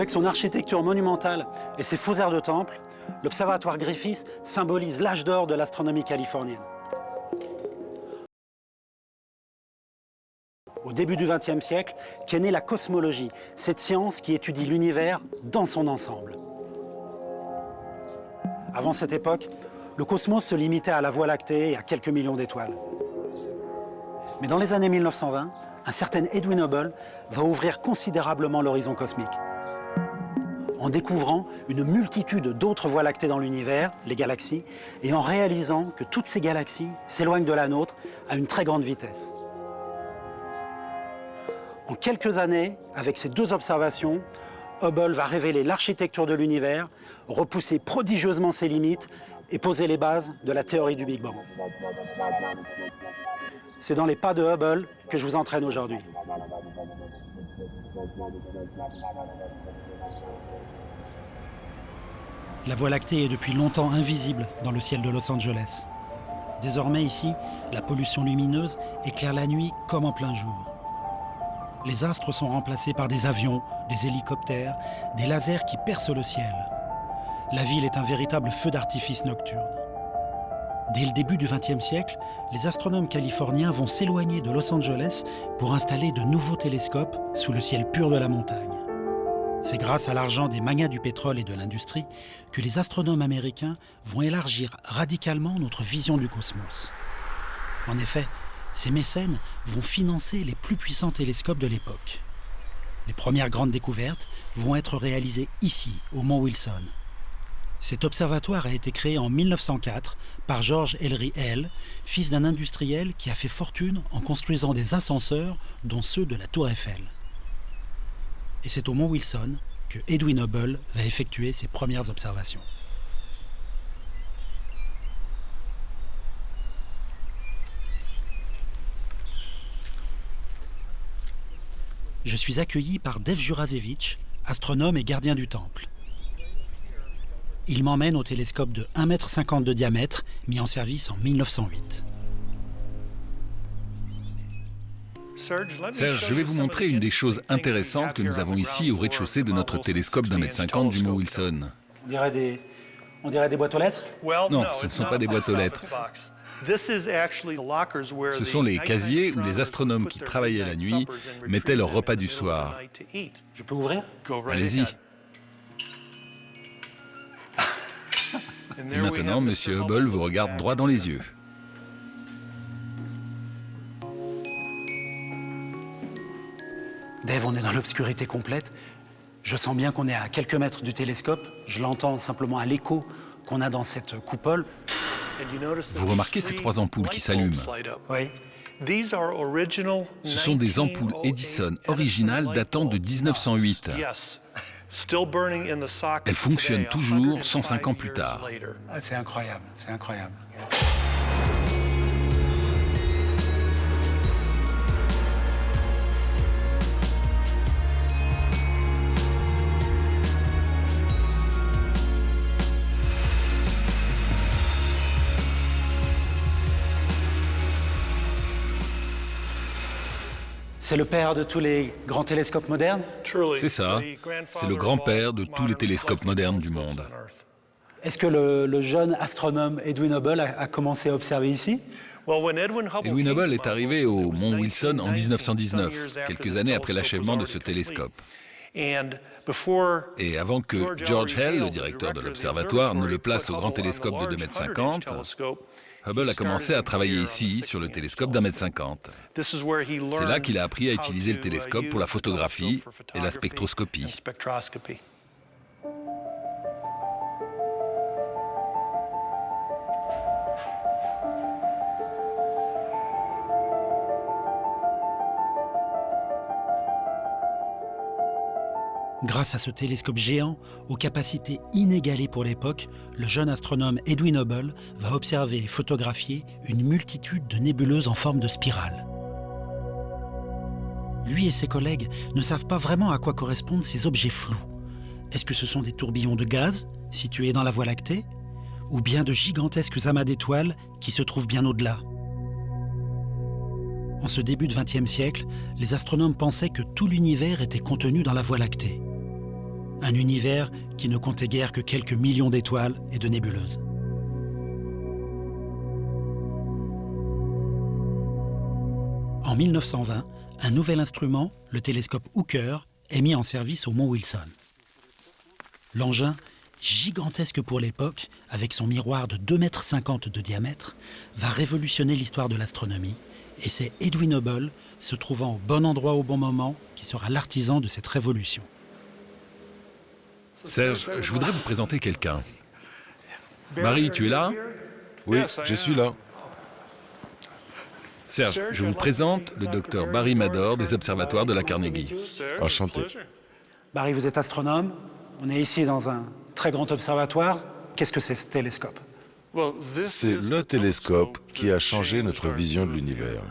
Avec son architecture monumentale et ses faux airs de temple, l'observatoire Griffith symbolise l'âge d'or de l'astronomie californienne. Au début du XXe siècle, qu'est née la cosmologie, cette science qui étudie l'univers dans son ensemble. Avant cette époque, le cosmos se limitait à la Voie lactée et à quelques millions d'étoiles. Mais dans les années 1920, un certain Edwin Hubble va ouvrir considérablement l'horizon cosmique. En découvrant une multitude d'autres voies lactées dans l'univers, les galaxies, et en réalisant que toutes ces galaxies s'éloignent de la nôtre à une très grande vitesse. En quelques années, avec ces deux observations, Hubble va révéler l'architecture de l'univers, repousser prodigieusement ses limites et poser les bases de la théorie du Big Bang. C'est dans les pas de Hubble que je vous entraîne aujourd'hui. La Voie lactée est depuis longtemps invisible dans le ciel de Los Angeles. Désormais ici, la pollution lumineuse éclaire la nuit comme en plein jour. Les astres sont remplacés par des avions, des hélicoptères, des lasers qui percent le ciel. La ville est un véritable feu d'artifice nocturne. Dès le début du XXe siècle, les astronomes californiens vont s'éloigner de Los Angeles pour installer de nouveaux télescopes sous le ciel pur de la montagne. C'est grâce à l'argent des magnats du pétrole et de l'industrie que les astronomes américains vont élargir radicalement notre vision du cosmos. En effet, ces mécènes vont financer les plus puissants télescopes de l'époque. Les premières grandes découvertes vont être réalisées ici, au Mont Wilson. Cet observatoire a été créé en 1904 par George Ellery Hale, fils d'un industriel qui a fait fortune en construisant des ascenseurs, dont ceux de la Tour Eiffel. Et c'est au Mont Wilson que Edwin Hubble va effectuer ses premières observations. Je suis accueilli par Dev Jurasevich, astronome et gardien du temple. Il m'emmène au télescope de 1,50 m de diamètre, mis en service en 1908. Serge, je vais vous montrer une des choses intéressantes que nous avons ici au rez-de-chaussée de notre télescope d'1,50 m du Mont Wilson. On dirait des boîtes aux lettres? Non, ce ne sont pas des boîtes aux lettres. Ce sont les casiers où les astronomes qui travaillaient la nuit mettaient leur repas du soir. Je peux ouvrir? Allez-y. Et maintenant, Monsieur Hubble vous regarde droit dans les yeux. Dave, on est dans l'obscurité complète. Je sens bien qu'on est à quelques mètres du télescope. Je l'entends simplement à l'écho qu'on a dans cette coupole. Vous remarquez ces trois ampoules qui s'allument? Oui. Ce sont des ampoules Edison originales datant de 1908. Elles fonctionnent toujours 105 ans plus tard. Ah, c'est incroyable, c'est incroyable. C'est le père de tous les grands télescopes modernes? C'est ça. C'est le grand-père de tous les télescopes modernes du monde. Est-ce que le jeune astronome Edwin Hubble a commencé à observer ici? Edwin Hubble est arrivé au Mont Wilson en 1919, quelques années après l'achèvement de ce télescope. Et avant que George Hale, le directeur de l'observatoire, ne le place au grand télescope de 2,50 m, Hubble a commencé à travailler ici, sur le télescope d'1,50 m. C'est là qu'il a appris à utiliser le télescope pour la photographie et la spectroscopie. Grâce à ce télescope géant, aux capacités inégalées pour l'époque, le jeune astronome Edwin Hubble va observer et photographier une multitude de nébuleuses en forme de spirale. Lui et ses collègues ne savent pas vraiment à quoi correspondent ces objets flous. Est-ce que ce sont des tourbillons de gaz situés dans la Voie lactée, ou bien de gigantesques amas d'étoiles qui se trouvent bien au-delà? En ce début de XXe siècle, les astronomes pensaient que tout l'univers était contenu dans la Voie lactée. Un univers qui ne comptait guère que quelques millions d'étoiles et de nébuleuses. En 1920, un nouvel instrument, le télescope Hooker, est mis en service au mont Wilson. L'engin, gigantesque pour l'époque, avec son miroir de 2,50 m de diamètre, va révolutionner l'histoire de l'astronomie. Et c'est Edwin Hubble, se trouvant au bon endroit au bon moment, qui sera l'artisan de cette révolution. Serge, je voudrais vous présenter quelqu'un. Barry, tu es là? Oui, je suis là. Serge, je vous présente le docteur Barry Mador des observatoires de la Carnegie. Enchanté. Barry, vous êtes astronome. On est ici dans un très grand observatoire. Qu'est-ce que c'est ce télescope? C'est le télescope qui a changé notre vision de l'univers.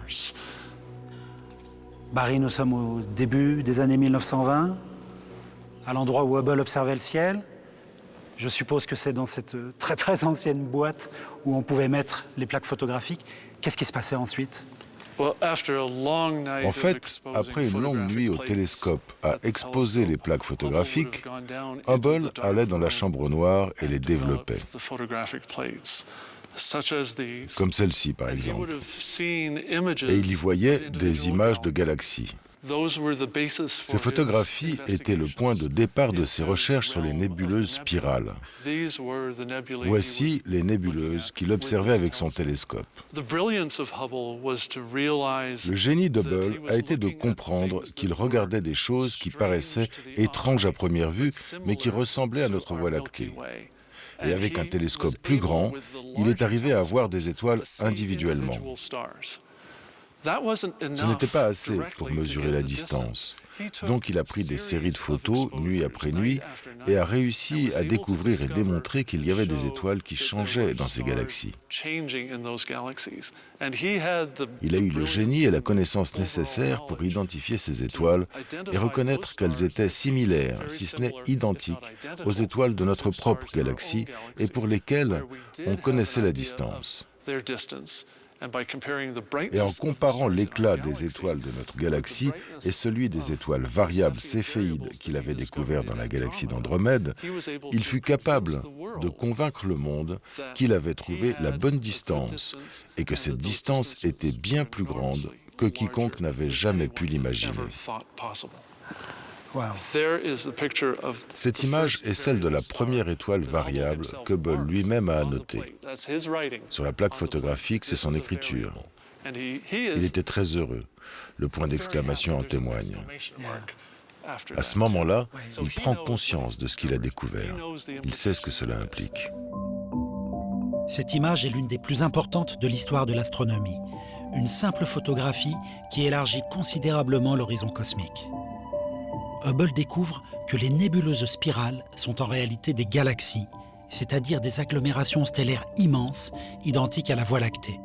Barry, nous sommes au début des années 1920, à l'endroit où Hubble observait le ciel. Je suppose que c'est dans cette très très ancienne boîte où on pouvait mettre les plaques photographiques. Qu'est-ce qui se passait ensuite? En fait, après une longue nuit au télescope à exposer les plaques photographiques, Hubble allait dans la chambre noire et les développait. Comme celle-ci, par exemple. Et il y voyait des images de galaxies. Ces photographies étaient le point de départ de ses recherches sur les nébuleuses spirales. Voici les nébuleuses qu'il observait avec son télescope. Le génie d'Hubble a été de comprendre qu'il regardait des choses qui paraissaient étranges à première vue, mais qui ressemblaient à notre Voie lactée. Et avec un télescope plus grand, il est arrivé à voir des étoiles individuellement. Ce n'était pas assez pour mesurer la distance. Donc il a pris des séries de photos, nuit après nuit, et a réussi à découvrir et démontrer qu'il y avait des étoiles qui changeaient dans ces galaxies. Il a eu le génie et la connaissance nécessaires pour identifier ces étoiles et reconnaître qu'elles étaient similaires, si ce n'est identiques, aux étoiles de notre propre galaxie et pour lesquelles on connaissait la distance. Et en comparant l'éclat des étoiles de notre galaxie et celui des étoiles variables céphéides qu'il avait découvert dans la galaxie d'Andromède, il fut capable de convaincre le monde qu'il avait trouvé la bonne distance et que cette distance était bien plus grande que quiconque n'avait jamais pu l'imaginer. Wow. Cette image est celle de la première étoile variable qu'Hubble lui-même a annotée. Sur la plaque photographique, c'est son écriture. Il était très heureux. Le point d'exclamation en témoigne. À ce moment-là, il prend conscience de ce qu'il a découvert. Il sait ce que cela implique. Cette image est l'une des plus importantes de l'histoire de l'astronomie. Une simple photographie qui élargit considérablement l'horizon cosmique. Hubble découvre que les nébuleuses spirales sont en réalité des galaxies, c'est-à-dire des agglomérations stellaires immenses, identiques à la Voie lactée.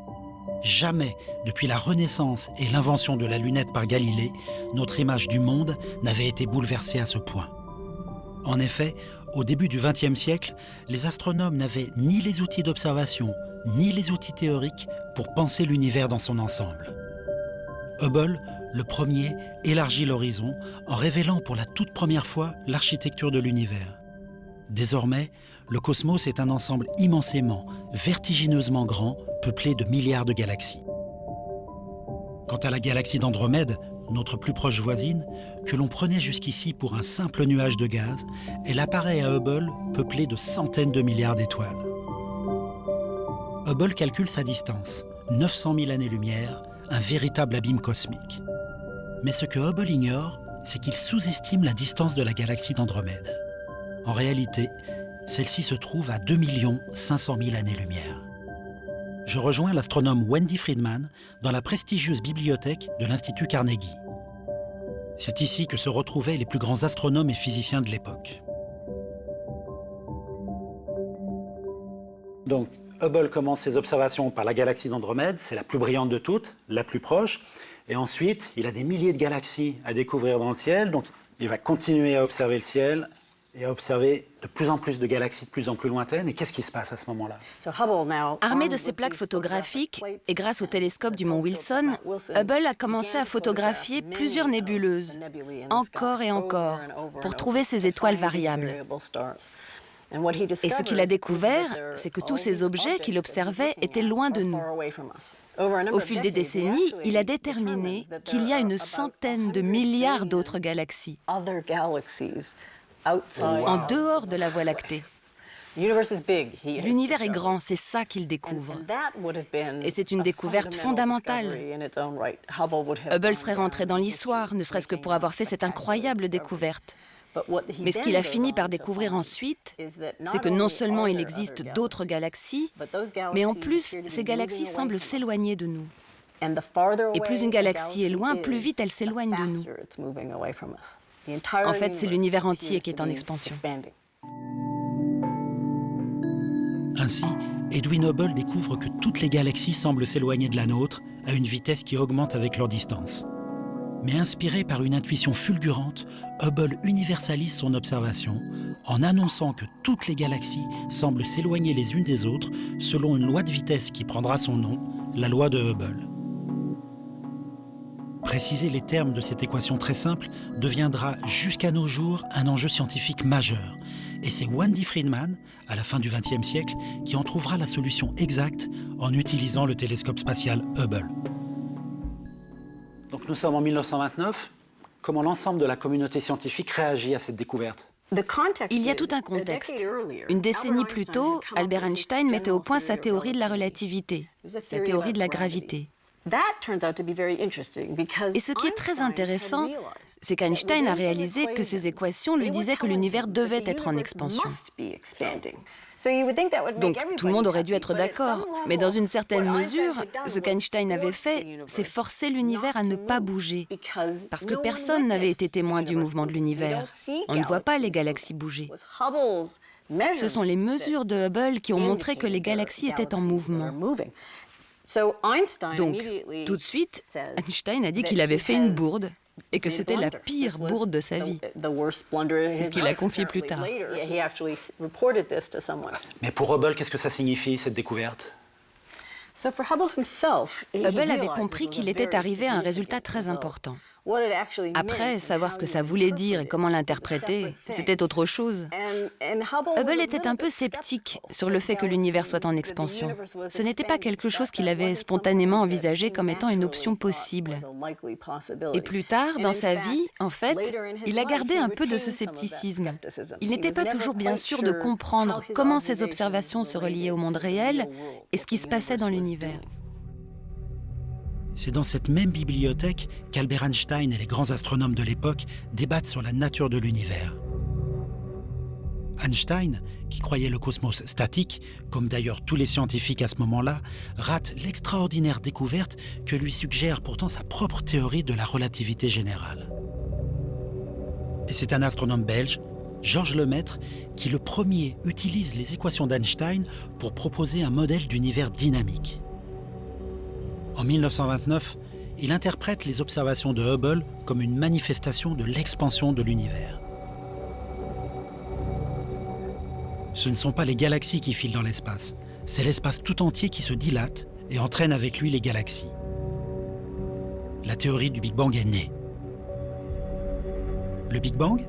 Jamais, depuis la Renaissance et l'invention de la lunette par Galilée, notre image du monde n'avait été bouleversée à ce point. En effet, au début du XXe siècle, les astronomes n'avaient ni les outils d'observation, ni les outils théoriques pour penser l'univers dans son ensemble. Hubble, le premier, élargit l'horizon en révélant pour la toute première fois l'architecture de l'univers. Désormais, le cosmos est un ensemble immensément, vertigineusement grand, peuplé de milliards de galaxies. Quant à la galaxie d'Andromède, notre plus proche voisine, que l'on prenait jusqu'ici pour un simple nuage de gaz, elle apparaît à Hubble peuplée de centaines de milliards d'étoiles. Hubble calcule sa distance, 900 000 années-lumière, un véritable abîme cosmique. Mais ce que Hubble ignore, c'est qu'il sous-estime la distance de la galaxie d'Andromède. En réalité, celle-ci se trouve à 2 500 000 années-lumière. Je rejoins l'astronome Wendy Friedman dans la prestigieuse bibliothèque de l'Institut Carnegie. C'est ici que se retrouvaient les plus grands astronomes et physiciens de l'époque. Donc, Hubble commence ses observations par la galaxie d'Andromède, c'est la plus brillante de toutes, la plus proche. Et ensuite, il a des milliers de galaxies à découvrir dans le ciel, donc il va continuer à observer le ciel et à observer de plus en plus de galaxies de plus en plus lointaines. Et qu'est-ce qui se passe à ce moment-là? Armé de ses plaques photographiques et grâce au télescope du mont Wilson, Hubble a commencé à photographier plusieurs nébuleuses, encore et encore, pour trouver ces étoiles variables. Et ce qu'il a découvert, c'est que tous ces objets qu'il observait étaient loin de nous. Au fil des décennies, il a déterminé qu'il y a une centaine de milliards d'autres galaxies en dehors de la Voie lactée. L'univers est grand, c'est ça qu'il découvre. Et c'est une découverte fondamentale. Hubble serait rentré dans l'histoire, ne serait-ce que pour avoir fait cette incroyable découverte. Mais ce qu'il a fini par découvrir ensuite, c'est que non seulement il existe d'autres galaxies, mais en plus, ces galaxies semblent s'éloigner de nous. Et plus une galaxie est loin, plus vite elle s'éloigne de nous. En fait, c'est l'univers entier qui est en expansion. Ainsi, Edwin Hubble découvre que toutes les galaxies semblent s'éloigner de la nôtre à une vitesse qui augmente avec leur distance. Mais inspiré par une intuition fulgurante, Hubble universalise son observation en annonçant que toutes les galaxies semblent s'éloigner les unes des autres selon une loi de vitesse qui prendra son nom, la loi de Hubble. Préciser les termes de cette équation très simple deviendra jusqu'à nos jours un enjeu scientifique majeur. Et c'est Wendy Friedman, à la fin du XXe siècle, qui en trouvera la solution exacte en utilisant le télescope spatial Hubble. Donc nous sommes en 1929. Comment l'ensemble de la communauté scientifique réagit à cette découverte? Il y a tout un contexte. Une décennie plus tôt, Albert Einstein mettait au point sa théorie de la relativité, sa théorie de la gravité. Et ce qui est très intéressant, c'est qu'Einstein a réalisé que ces équations lui disaient que l'univers devait être en expansion. Donc tout le monde aurait dû être d'accord, mais dans une certaine mesure, ce qu'Einstein avait fait, c'est forcer l'univers à ne pas bouger, parce que personne n'avait été témoin du mouvement de l'univers. On ne voit pas les galaxies bouger. Ce sont les mesures de Hubble qui ont montré que les galaxies étaient en mouvement. Donc, tout de suite, Einstein a dit qu'il avait fait une bourde et que c'était la pire bourde de sa vie. C'est ce qu'il a confié plus tard. Mais pour Hubble, qu'est-ce que ça signifie, cette découverte? Hubble avait compris qu'il était arrivé à un résultat très important. Après, savoir ce que ça voulait dire et comment l'interpréter, c'était autre chose. Hubble était un peu sceptique sur le fait que l'univers soit en expansion. Ce n'était pas quelque chose qu'il avait spontanément envisagé comme étant une option possible. Et plus tard, dans sa vie, en fait, il a gardé un peu de ce scepticisme. Il n'était pas toujours bien sûr de comprendre comment ses observations se reliaient au monde réel et ce qui se passait dans l'univers. C'est dans cette même bibliothèque qu'Albert Einstein et les grands astronomes de l'époque débattent sur la nature de l'univers. Einstein, qui croyait le cosmos statique, comme d'ailleurs tous les scientifiques à ce moment-là, rate l'extraordinaire découverte que lui suggère pourtant sa propre théorie de la relativité générale. Et c'est un astronome belge, Georges Lemaître, qui le premier utilise les équations d'Einstein pour proposer un modèle d'univers dynamique. En 1929, il interprète les observations de Hubble comme une manifestation de l'expansion de l'univers. Ce ne sont pas les galaxies qui filent dans l'espace, c'est l'espace tout entier qui se dilate et entraîne avec lui les galaxies. La théorie du Big Bang est née. Le Big Bang ?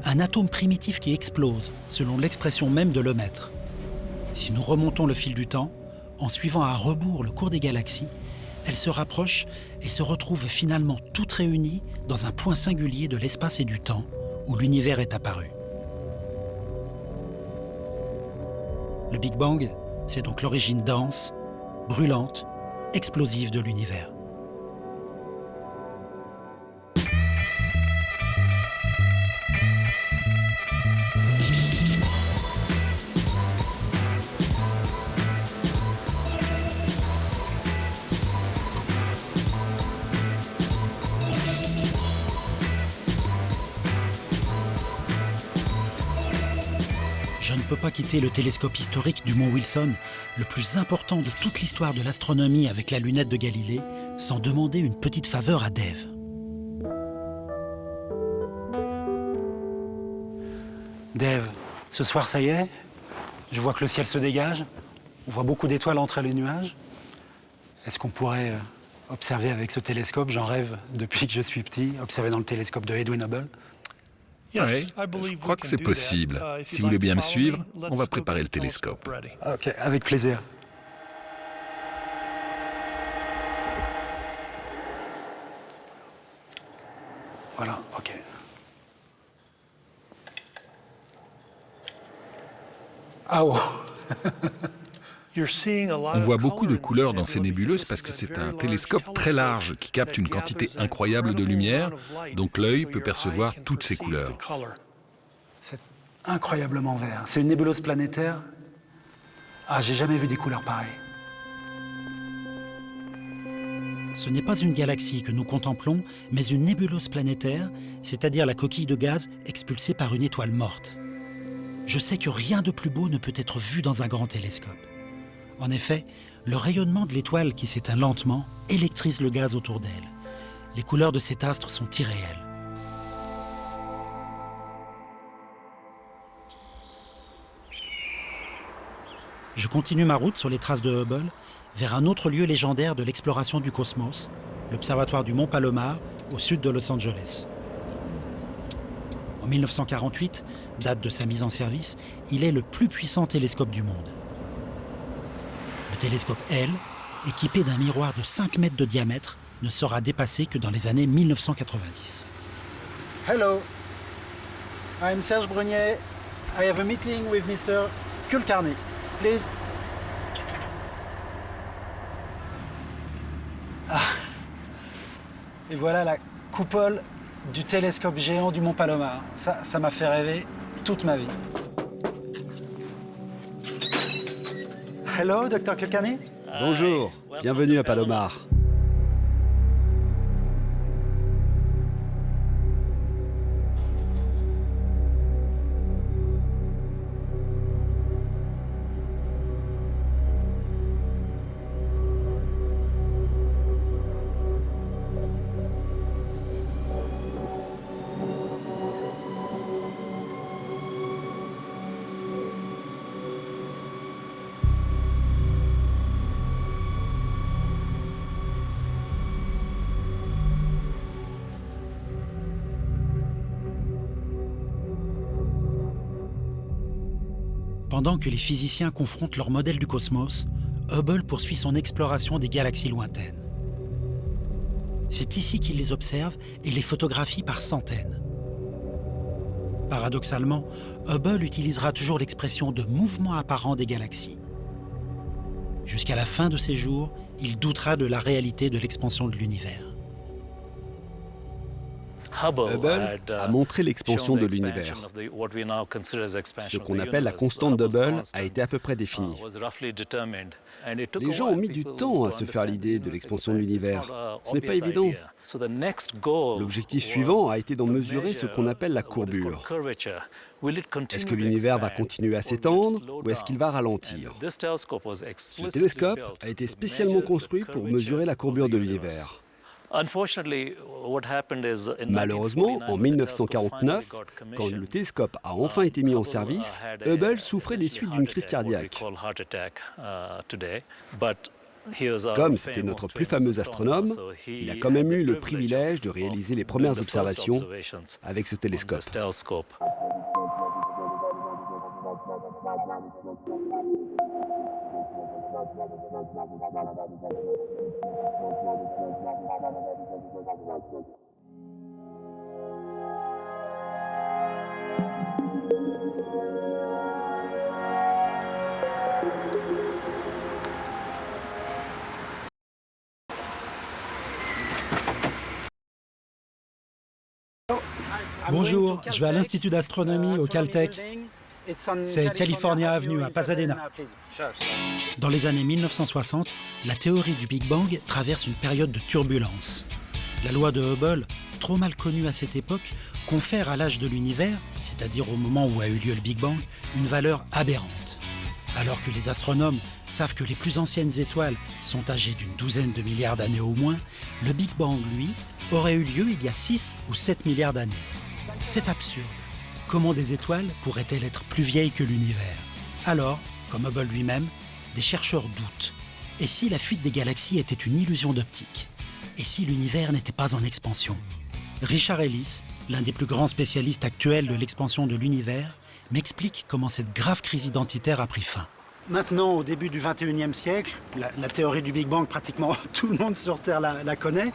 Un atome primitif qui explose, selon l'expression même de Lemaître. Si nous remontons le fil du temps, en suivant à rebours le cours des galaxies, elles se rapprochent et se retrouvent finalement toutes réunies dans un point singulier de l'espace et du temps où l'univers est apparu. Le Big Bang, c'est donc l'origine dense, brûlante, explosive de l'univers. Je ne peux pas quitter le télescope historique du mont Wilson, le plus important de toute l'histoire de l'astronomie avec la lunette de Galilée, sans demander une petite faveur à Dave. Dave, ce soir, ça y est, je vois que le ciel se dégage. On voit beaucoup d'étoiles entre les nuages. Est-ce qu'on pourrait observer avec ce télescope? J'en rêve depuis que je suis petit, observer dans le télescope de Edwin Hubble. Oui, je crois que c'est possible. Si vous voulez bien me suivre, on va préparer le télescope. Ok, avec plaisir. Voilà, ok. Ah oh. On voit beaucoup de couleurs dans ces nébuleuses parce que c'est un télescope très large qui capte une quantité incroyable de lumière, donc l'œil peut percevoir toutes ces couleurs. C'est incroyablement vert. C'est une nébuleuse planétaire. Ah, j'ai jamais vu des couleurs pareilles. Ce n'est pas une galaxie que nous contemplons, mais une nébuleuse planétaire, c'est-à-dire la coquille de gaz expulsée par une étoile morte. Je sais que rien de plus beau ne peut être vu dans un grand télescope. En effet, le rayonnement de l'étoile qui s'éteint lentement électrise le gaz autour d'elle. Les couleurs de cet astre sont irréelles. Je continue ma route sur les traces de Hubble vers un autre lieu légendaire de l'exploration du cosmos, l'observatoire du Mont Palomar, au sud de Los Angeles. En 1948, date de sa mise en service, il est le plus puissant télescope du monde. Le télescope L, équipé d'un miroir de 5 mètres de diamètre, ne sera dépassé que dans les années 1990. Hello, I'm Serge Brunier. I have a meeting with Mr. Kulkarni. Please. Ah. Et voilà la coupole du télescope géant du Mont Palomar. Ça m'a fait rêver toute ma vie. Hello, Dr. Kulkarni. Bonjour, bienvenue à Palomar. Pendant que les physiciens confrontent leur modèle du cosmos, Hubble poursuit son exploration des galaxies lointaines. C'est ici qu'il les observe et les photographie par centaines. Paradoxalement, Hubble utilisera toujours l'expression de mouvement apparent des galaxies. Jusqu'à la fin de ses jours, il doutera de la réalité de l'expansion de l'univers. Hubble a montré l'expansion de l'univers. Ce qu'on appelle la constante d'Hubble a été à peu près définie. Les gens ont mis du temps à se faire l'idée de l'expansion de l'univers. Ce n'est pas évident. L'objectif suivant a été d'en mesurer ce qu'on appelle la courbure. Est-ce que l'univers va continuer à s'étendre ou est-ce qu'il va ralentir? Ce télescope a été spécialement construit pour mesurer la courbure de l'univers. Malheureusement, en 1949, quand le télescope a enfin été mis en service, Hubble souffrait des suites d'une crise cardiaque. Comme c'était notre plus fameux astronome, il a quand même eu le privilège de réaliser les premières observations avec ce télescope. Bonjour, je vais à l'Institut d'astronomie au Caltech. C'est California Avenue à Pasadena. Dans les années 1960, la théorie du Big Bang traverse une période de turbulence. La loi de Hubble, trop mal connue à cette époque, confère à l'âge de l'univers, c'est-à-dire au moment où a eu lieu le Big Bang, une valeur aberrante. Alors que les astronomes savent que les plus anciennes étoiles sont âgées d'une douzaine de milliards d'années au moins, le Big Bang, lui, aurait eu lieu il y a 6 ou 7 milliards d'années. C'est absurde. comment des étoiles pourraient-elles être plus vieilles que l'univers? Alors, comme Hubble lui-même, des chercheurs doutent. Et si la fuite des galaxies était une illusion d'optique? Et si l'univers n'était pas en expansion? Richard Ellis, l'un des plus grands spécialistes actuels de l'expansion de l'univers, m'explique comment cette grave crise identitaire a pris fin. Maintenant, au début du XXIe siècle, la théorie du Big Bang, pratiquement tout le monde sur Terre la connaît.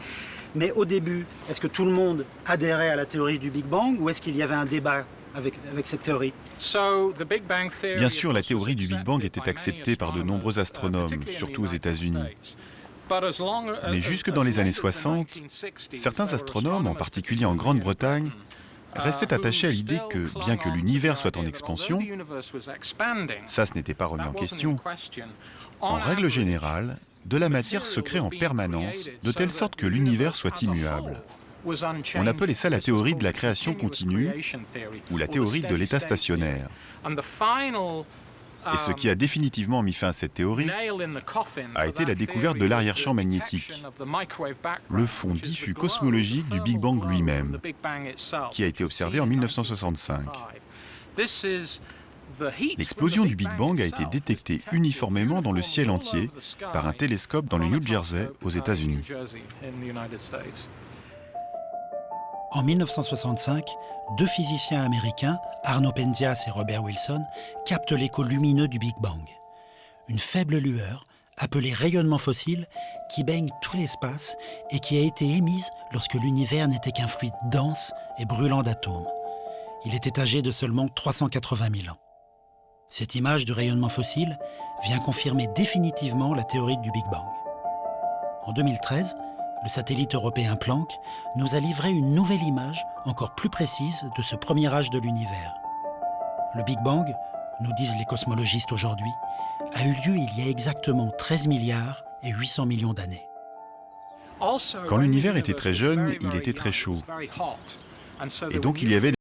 Mais au début, est-ce que tout le monde adhérait à la théorie du Big Bang ou est-ce qu'il y avait un débat avec cette théorie? Bien sûr, la théorie du Big Bang était acceptée par de nombreux astronomes, surtout aux États-Unis. Mais jusque dans les années 60, certains astronomes, en particulier en Grande-Bretagne, restaient attachés à l'idée que, bien que l'univers soit en expansion, ça ce n'était pas remis en question, en règle générale, de la matière se crée en permanence, de telle sorte que l'univers soit immuable. On appelait ça la théorie de la création continue ou la théorie de l'état stationnaire. Et ce qui a définitivement mis fin à cette théorie a été la découverte de l'arrière-champ magnétique, le fond diffus cosmologique du Big Bang lui-même, qui a été observé en 1965. L'explosion du Big Bang a été détectée uniformément dans le ciel entier par un télescope dans le New Jersey, aux États-Unis. En 1965, deux physiciens américains, Arno Penzias et Robert Wilson, captent l'écho lumineux du Big Bang. Une faible lueur, appelée rayonnement fossile, qui baigne tout l'espace et qui a été émise lorsque l'univers n'était qu'un fluide dense et brûlant d'atomes. Il était âgé de seulement 380 000 ans. Cette image du rayonnement fossile vient confirmer définitivement la théorie du Big Bang. En 2013, le satellite européen Planck nous a livré une nouvelle image encore plus précise de ce premier âge de l'univers. Le Big Bang, nous disent les cosmologistes aujourd'hui, a eu lieu il y a exactement 13 milliards et 800 millions d'années. Quand l'univers était très jeune, il était très chaud. Et donc il y avait des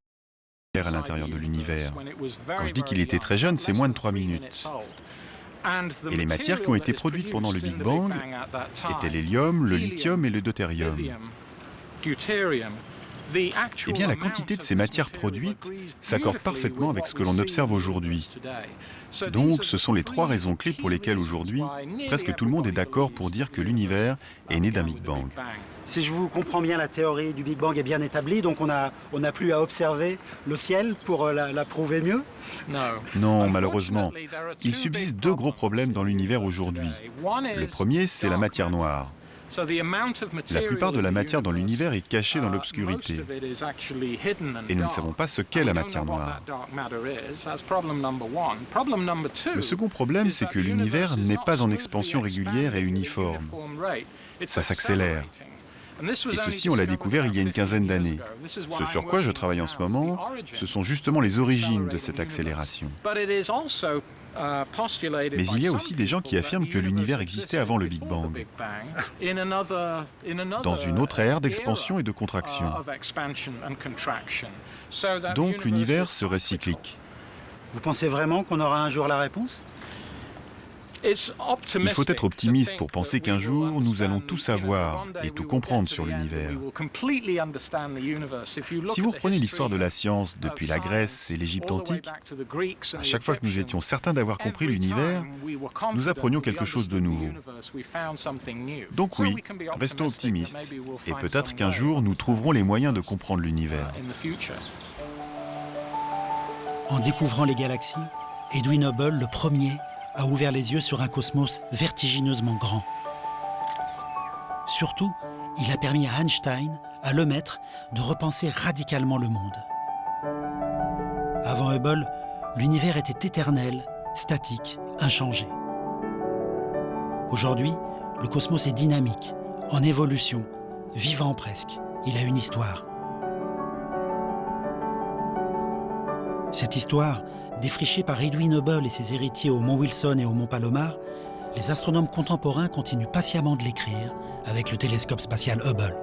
matières à l'intérieur de l'univers. Quand je dis qu'il était très jeune, c'est moins de 3 minutes. Et les matières qui ont été produites pendant le Big Bang étaient l'hélium, le lithium et le deutérium. Eh bien, la quantité de ces matières produites s'accorde parfaitement avec ce que l'on observe aujourd'hui. Donc, ce sont les trois raisons clés pour lesquelles aujourd'hui, presque tout le monde est d'accord pour dire que l'univers est né d'un Big Bang. Si je vous comprends bien, la théorie du Big Bang est bien établie, donc on n'a plus à observer le ciel pour la prouver mieux? Non, malheureusement. Il subsiste deux gros problèmes dans l'univers aujourd'hui. Le premier, c'est la matière noire. La plupart de la matière dans l'univers est cachée dans l'obscurité. Et nous ne savons pas ce qu'est la matière noire. Le second problème, c'est que l'univers n'est pas en expansion régulière et uniforme. Ça s'accélère. Et ceci, on l'a découvert il y a une quinzaine d'années. Ce sur quoi je travaille en ce moment, ce sont justement les origines de cette accélération. Mais il y a aussi des gens qui affirment que l'univers existait avant le Big Bang, dans une autre ère d'expansion et de contraction. Donc l'univers serait cyclique. Vous pensez vraiment qu'on aura un jour la réponse? Il faut être optimiste pour penser qu'un jour, nous allons tout savoir et tout comprendre sur l'univers. Si vous reprenez l'histoire de la science depuis la Grèce et l'Égypte antique, à chaque fois que nous étions certains d'avoir compris l'univers, nous apprenions quelque chose de nouveau. Donc oui, restons optimistes et peut-être qu'un jour, nous trouverons les moyens de comprendre l'univers. En découvrant les galaxies, Edwin Hubble, le premier, a ouvert les yeux sur un cosmos vertigineusement grand. Surtout, il a permis à Einstein, à Lemaître, de repenser radicalement le monde. Avant Hubble, l'univers était éternel, statique, inchangé. Aujourd'hui, le cosmos est dynamique, en évolution, vivant presque. Il a une histoire. Cette histoire, défrichée par Edwin Hubble et ses héritiers au Mont Wilson et au Mont Palomar, les astronomes contemporains continuent patiemment de l'écrire avec le télescope spatial Hubble.